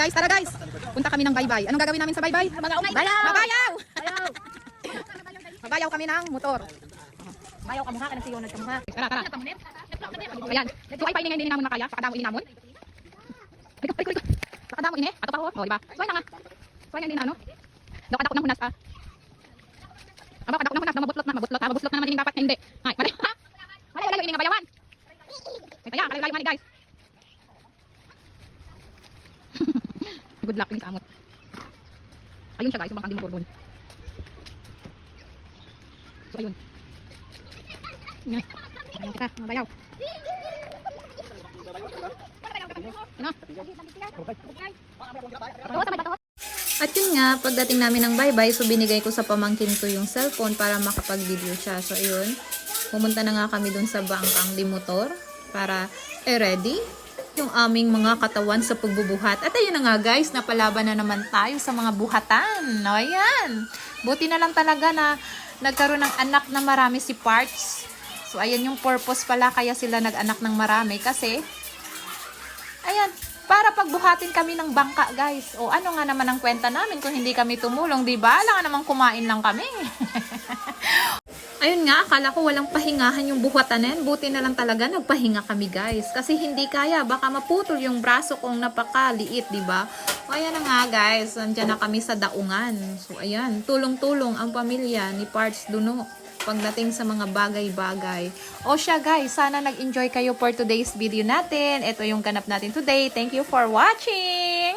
Guys, tara guys. Punta kami ng baybay. Anong gagawin namin sa baybay? Bayaw! Mabayaw! Bayaw! Mabayaw kami ng motor. Bayaw ka mukha ka ng siyo nagkamuha. Tara, tara. Ayan. So ay paingin din namon na kaya. Pakadamo ini namon. Liko. Pakadamo ini. Ato pa ho. Oh, di ba? So na nga. So yan din ano. Dokadako ng hunas ah. Aba kadako ng hunas na mabutlot na naman din dapat na hindi. Ay, mali. Mali ini nga bayawan. Kaya kalayo man guys. Good luck din sa amot. Ayun siya guys, yung bangkang di motor doon. So ayun. Ngayon. Ayun kita, mabayaw. Ano? At yun nga, pagdating namin ng baybay, so binigay ko sa pamangkin ko yung cellphone para makapag-video siya. So ayun, pumunta na nga kami dun sa bangkang di motor para ready yung aming mga katawan sa pagbubuhat. At ayun na nga guys, napalaban na naman tayo sa mga buhatan. No, ayan. Buti na lang talaga na nagkaroon ng anak na marami si Parts. So ayan yung purpose pala kaya sila nag-anak ng marami kasi ayan, para pagbuhatin kami ng bangka guys. O ano nga naman ang kwenta namin kung hindi kami tumulong, di ba? Alam nga naman kumain lang kami. Ayun nga, akala ko walang pahingahan yung buhatanin. Buti na lang talaga nagpahinga kami guys. Kasi hindi kaya, baka maputol yung braso kong napakaliit, di ba? O ayan na nga guys, andyan na kami sa daungan. So ayan, tulong-tulong ang pamilya ni Parts Duno pagdating sa mga bagay-bagay. O siya guys, sana nag-enjoy kayo for today's video natin. Ito yung ganap natin today. Thank you for watching!